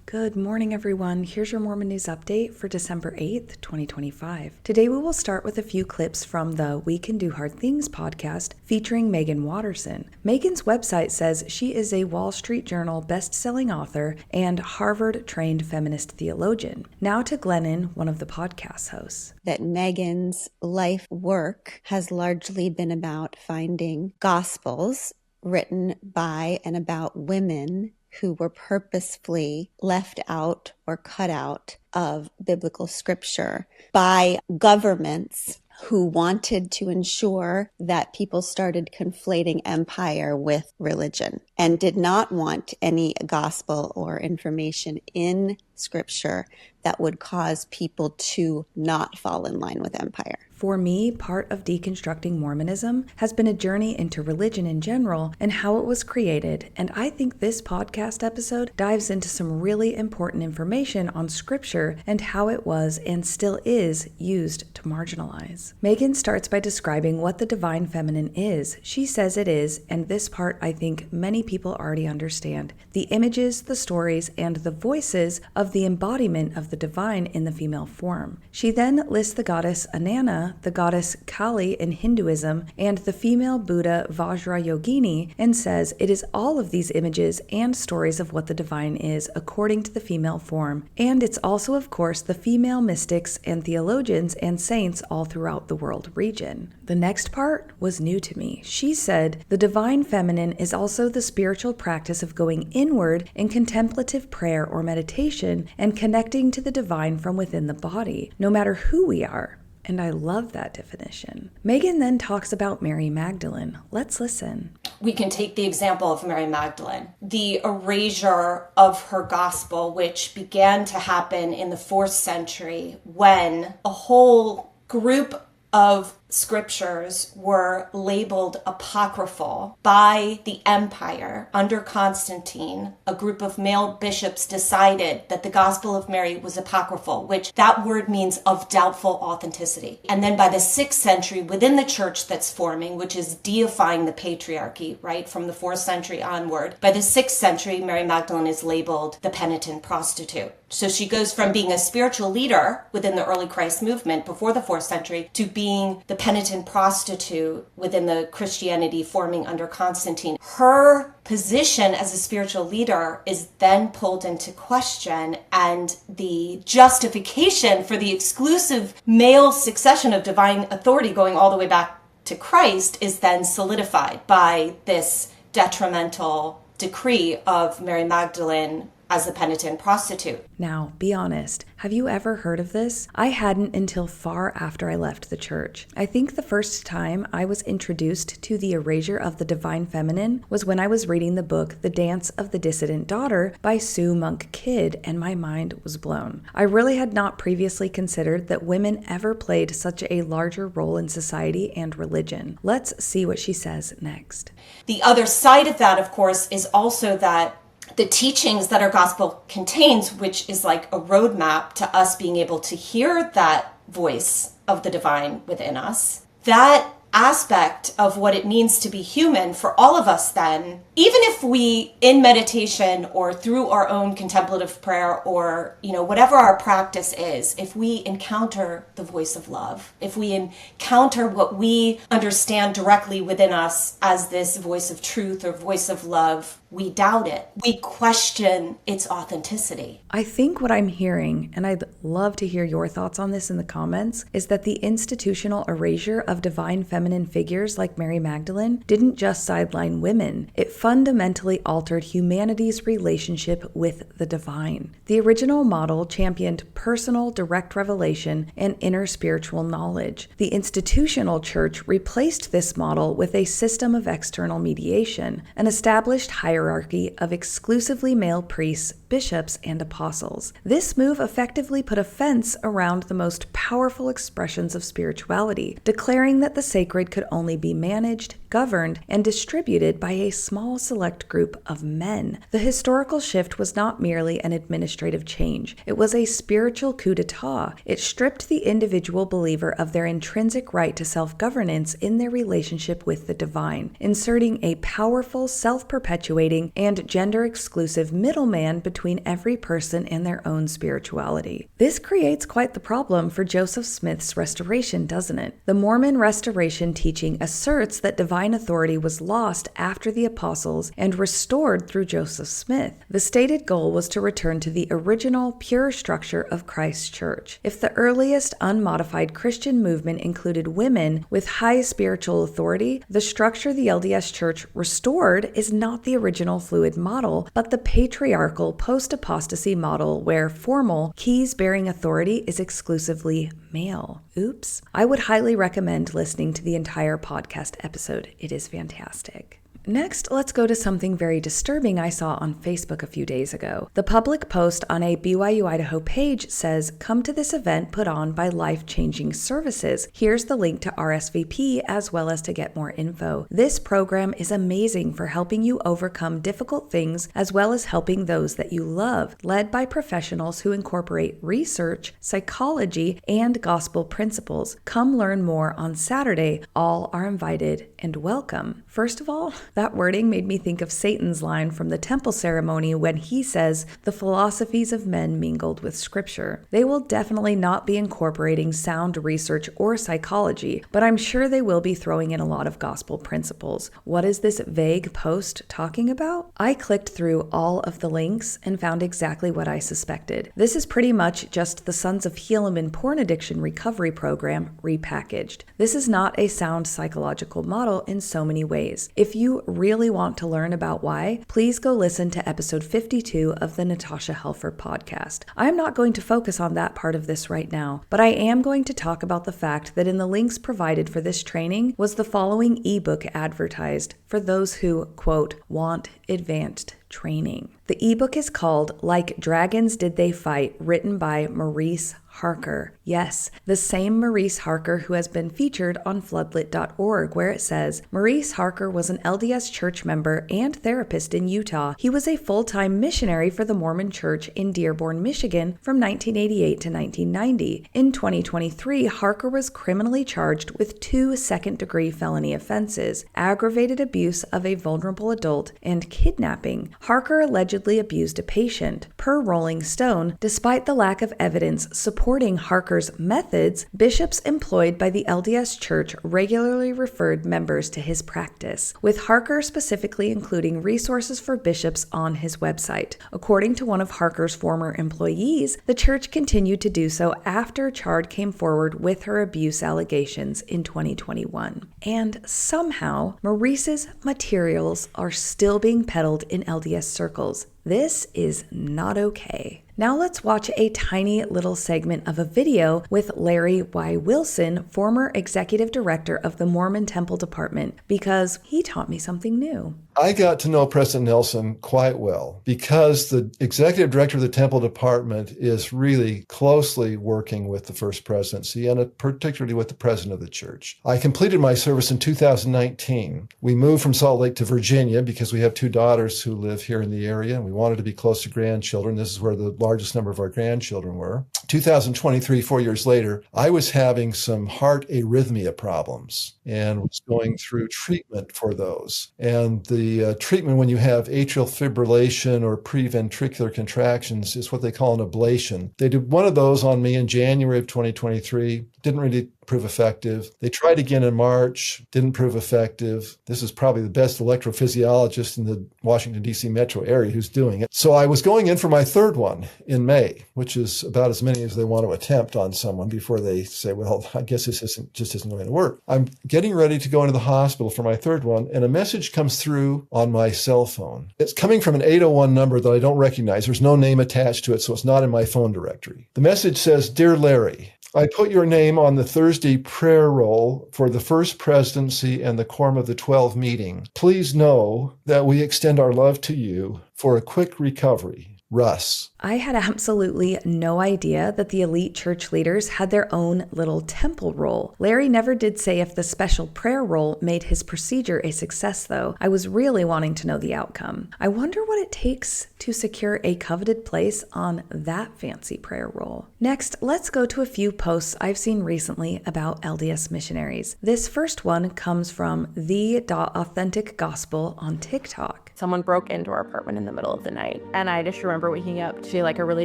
Good morning, everyone. Here's your Mormon News Update for December 8th, 2025. Today, we will start with a few clips from the We Can Do Hard Things podcast featuring Meggan Watterson. Meggan's website says she is a Wall Street Journal best-selling author and Harvard-trained feminist theologian. Now to Glennon, one of the podcast hosts. That Meggan's life work has largely been about finding gospels written by and about women who were purposefully left out or cut out of biblical scripture by governments who wanted to ensure that people started conflating empire with religion and did not want any gospel or information in scripture that would cause people to not fall in line with empire. For me, part of deconstructing Mormonism has been a journey into religion in general and how it was created, and I think this podcast episode dives into some really important information on scripture and how it was and still is used to marginalize. Meggan starts by describing what the divine feminine is. She says it is, and this part I think many people already understand, the images, the stories, and the voices of the embodiment of the divine in the female form. She then lists the goddess Anana, the goddess Kali in Hinduism, and the female Buddha Vajrayogini, and says it is all of these images and stories of what the divine is according to the female form, and it's also, of course, the female mystics and theologians and saints all throughout the world region. The next part was new to me. She said, the divine feminine is also the spiritual practice of going inward in contemplative prayer or meditation and connecting to the divine from within the body, no matter who we are. And I love that definition. Meggan then talks about Mary Magdalene. Let's listen. We can take the example of Mary Magdalene, the erasure of her gospel, which began to happen in the 4th century when a whole group of scriptures were labeled apocryphal by the empire. Under Constantine, a group of male bishops decided that the Gospel of Mary was apocryphal, which that word means of doubtful authenticity. And then by the 6th century, within the church that's forming, which is deifying the patriarchy, right, from the 4th century onward, by the 6th century, Mary Magdalene is labeled the penitent prostitute. So she goes from being a spiritual leader within the early Christ movement before the 4th century to being the penitent prostitute within the Christianity forming under Constantine. Her position as a spiritual leader is then pulled into question, and the justification for the exclusive male succession of divine authority going all the way back to Christ is then solidified by this detrimental decree of Mary Magdalene as a penitent prostitute. Now, be honest, have you ever heard of this? I hadn't until far after I left the church. I think the first time I was introduced to the erasure of the divine feminine was when I was reading the book The Dance of the Dissident Daughter by Sue Monk Kidd, and my mind was blown. I really had not previously considered that women ever played such a larger role in society and religion. Let's see what she says next. The other side of that, of course, is also that the teachings that our gospel contains, which is like a roadmap to us being able to hear that voice of the divine within us, that aspect of what it means to be human for all of us then, even if we, in meditation or through our own contemplative prayer or, whatever our practice is, if we encounter the voice of love, if we encounter what we understand directly within us as this voice of truth or voice of love, we doubt it. We question its authenticity. I think what I'm hearing, and I'd love to hear your thoughts on this in the comments, is that the institutional erasure of divine feminine figures like Mary Magdalene didn't just sideline women. It fundamentally altered humanity's relationship with the divine. The original model championed personal, direct revelation and inner spiritual knowledge. The institutional church replaced this model with a system of external mediation, an established hierarchy of exclusively male priests, bishops, and apostles. This move effectively put a fence around the most powerful expressions of spirituality, declaring that the sacred could only be managed, governed, and distributed by a small select group of men. The historical shift was not merely an administrative change. It was a spiritual coup d'etat. It stripped the individual believer of their intrinsic right to self-governance in their relationship with the divine, inserting a powerful, self-perpetuating separating and gender-exclusive middleman between every person and their own spirituality. This creates quite the problem for Joseph Smith's restoration, doesn't it? The Mormon restoration teaching asserts that divine authority was lost after the apostles and restored through Joseph Smith. The stated goal was to return to the original, pure structure of Christ's church. If the earliest unmodified Christian movement included women with high spiritual authority, the structure the LDS Church restored is not the original fluid model, but the patriarchal post-apostasy model where formal, keys-bearing authority is exclusively male. Oops. I would highly recommend listening to the entire podcast episode. It is fantastic. Next, let's go to something very disturbing I saw on Facebook a few days ago. The public post on a BYU Idaho page says, "Come to this event put on by Life Changing Services. Here's the link to RSVP as well as to get more info. This program is amazing for helping you overcome difficult things as well as helping those that you love, led by professionals who incorporate research, psychology, and gospel principles. Come learn more on Saturday. All are invited and welcome." First of all, that wording made me think of Satan's line from the temple ceremony when he says, "The philosophies of men mingled with scripture." They will definitely not be incorporating sound research or psychology, but I'm sure they will be throwing in a lot of gospel principles. What is this vague post talking about? I clicked through all of the links and found exactly what I suspected. This is pretty much just the Sons of Helaman porn addiction recovery program repackaged. This is not a sound psychological model in so many ways. If you really want to learn about why, please go listen to episode 52 of the Natasha Helfer podcast. I am not going to focus on that part of this right now, but I am going to talk about the fact that in the links provided for this training was the following ebook advertised for those who, quote, want advanced training. The ebook is called Like Dragons Did They Fight, written by Maurice Harker. Yes, the same Maurice Harker who has been featured on floodlit.org, where it says, Maurice Harker was an LDS Church member and therapist in Utah. He was a full-time missionary for the Mormon Church in Dearborn, Michigan from 1988 to 1990. In 2023, Harker was criminally charged with 2 second-degree felony offenses, aggravated abuse of a vulnerable adult, and kidnapping. Harker allegedly abused a patient. Per Rolling Stone, despite the lack of evidence supporting Harker's methods, bishops employed by the LDS Church regularly referred members to his practice, with Harker specifically including resources for bishops on his website. According to one of Harker's former employees, the church continued to do so after Chard came forward with her abuse allegations in 2021. And somehow, Maurice's materials are still being peddled in LDS circles. This is not okay. Now let's watch a tiny little segment of a video with Larry Y. Wilson, former executive director of the Mormon Temple Department, because he taught me something new. I got to know President Nelson quite well because the executive director of the Temple Department is really closely working with the First Presidency and particularly with the President of the Church. I completed my service in 2019. We moved from Salt Lake to Virginia because we have 2 daughters who live here in the area and we wanted to be close to grandchildren. This is where the largest number of our grandchildren were. 2023, 4 years later, I was having some heart arrhythmia problems and was going through treatment for those. And the treatment when you have atrial fibrillation or preventricular contractions is what they call an ablation. They did one of those on me in January of 2023. Didn't really prove effective. They tried again in March, didn't prove effective. This is probably the best electrophysiologist in the Washington, D.C. metro area who's doing it. So I was going in for my 3rd one in May, which is about as many as they want to attempt on someone before they say, well, I guess this isn't going to work. I'm getting ready to go into the hospital for my 3rd one, and a message comes through on my cell phone. It's coming from an 801 number that I don't recognize. There's no name attached to it, so it's not in my phone directory. The message says, Dear Larry, I put your name on the Thursday prayer roll for the First Presidency and the Quorum of the 12 meeting. Please know that we extend our love to you for a quick recovery. Russ. I had absolutely no idea that the elite church leaders had their own little temple roll. Larry never did say if the special prayer roll made his procedure a success, though. I was really wanting to know the outcome. I wonder what it takes to secure a coveted place on that fancy prayer roll. Next, let's go to a few posts I've seen recently about LDS missionaries. This first one comes from the.authentic gospel on TikTok. Someone broke into our apartment in the middle of the night, and I just remember waking up to like a really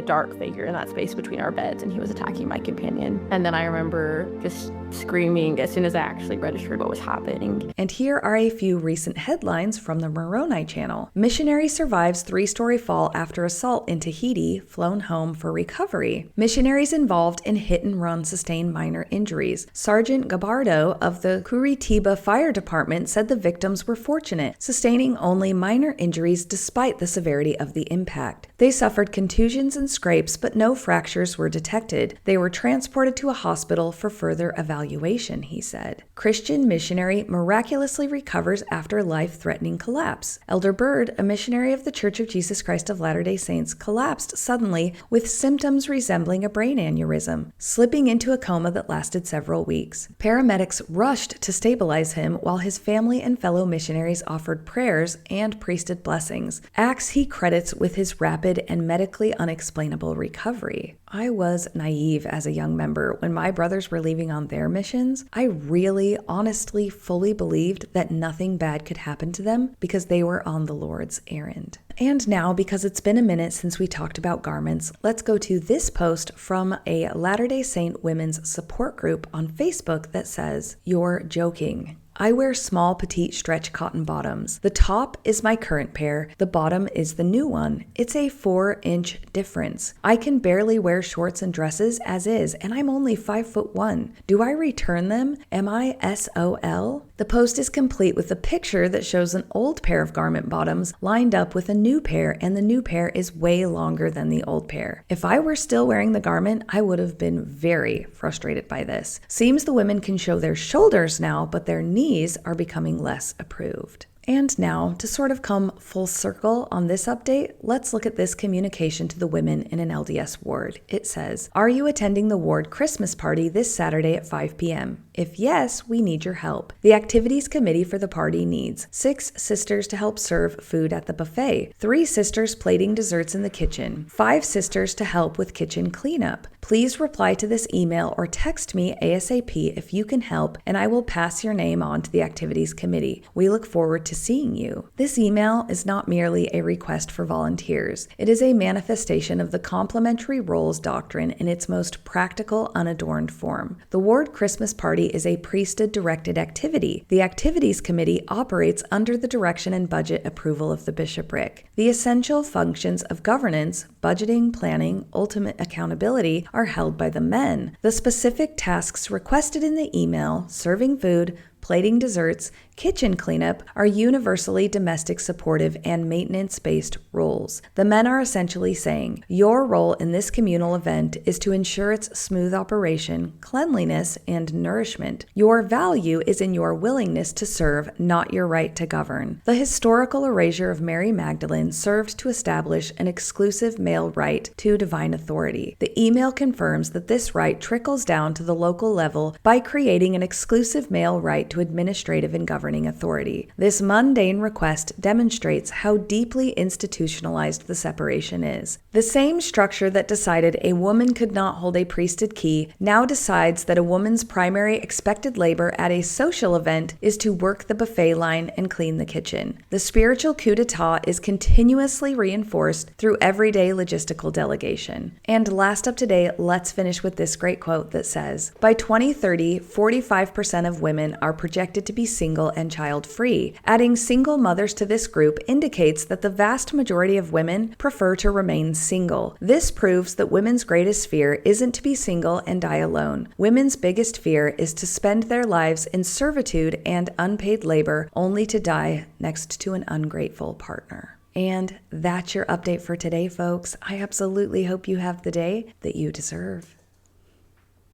dark figure in that space between our beds, and he was attacking my companion. And then I remember just screaming as soon as I actually registered what was happening. And here are a few recent headlines from the Moroni channel. Missionary survives 3-story fall after assault in Tahiti, flown home for recovery. Missionaries involved in hit and run sustain minor injuries. Sergeant Gabardo of the Curitiba Fire Department said the victims were fortunate, sustaining only minor injuries despite the severity of the impact. They suffered contusions and scrapes, but no fractures were detected. They were transported to a hospital for further evaluation, he said. Christian missionary miraculously recovers after life-threatening collapse. Elder Bird, a missionary of the Church of Jesus Christ of Latter-day Saints, collapsed suddenly with symptoms resembling a brain aneurysm, slipping into a coma that lasted several weeks. Paramedics rushed to stabilize him while his family and fellow missionaries offered prayers and priesthood blessings, acts he credits with his rapid and medically unexplainable recovery. I was naive as a young member when my brothers were leaving on their missions. I really, honestly, fully believed that nothing bad could happen to them because they were on the Lord's errand. And now, because it's been a minute since we talked about garments, let's go to this post from a Latter-day Saint women's support group on Facebook that says, "You're joking. I wear small petite stretch cotton bottoms. The top is my current pair, the bottom is the new one. It's a 4-inch difference. I can barely wear shorts and dresses as is, and I'm only 5'1". Do I return them? Am I SOL?" The post is complete with a picture that shows an old pair of garment bottoms lined up with a new pair, and the new pair is way longer than the old pair. If I were still wearing the garment, I would have been very frustrated by this. Seems the women can show their shoulders now, but their knees are becoming less approved. And now, to sort of come full circle on this update, let's look at this communication to the women in an LDS ward. It says, "Are you attending the ward Christmas party this Saturday at 5 p.m.? If yes, we need your help. The activities committee for the party needs 6 sisters to help serve food at the buffet, 3 sisters plating desserts in the kitchen, 5 sisters to help with kitchen cleanup. Please reply to this email or text me ASAP if you can help, and I will pass your name on to the activities committee. We look forward to seeing you." This email is not merely a request for volunteers. It is a manifestation of the complementary roles doctrine in its most practical, unadorned form. The ward Christmas party is a priesthood-directed activity. The activities committee operates under the direction and budget approval of the bishopric. The essential functions of governance, budgeting, planning, ultimate accountability are held by the men. The specific tasks requested in the email, serving food, plating desserts, kitchen cleanup, are universally domestic supportive and maintenance-based roles. The men are essentially saying, your role in this communal event is to ensure its smooth operation, cleanliness, and nourishment. Your value is in your willingness to serve, not your right to govern. The historical erasure of Mary Magdalene served to establish an exclusive male right to divine authority. The email confirms that this right trickles down to the local level by creating an exclusive male right to administrative and governing authority. This mundane request demonstrates how deeply institutionalized the separation is. The same structure that decided a woman could not hold a priesthood key now decides that a woman's primary expected labor at a social event is to work the buffet line and clean the kitchen. The spiritual coup d'etat is continuously reinforced through everyday logistical delegation. And last up today, let's finish with this great quote that says, by 2030, 45% of women are projected to be single and child-free. Adding single mothers to this group indicates that the vast majority of women prefer to remain single. This proves that women's greatest fear isn't to be single and die alone. Women's biggest fear is to spend their lives in servitude and unpaid labor only to die next to an ungrateful partner. And that's your update for today, folks. I absolutely hope you have the day that you deserve.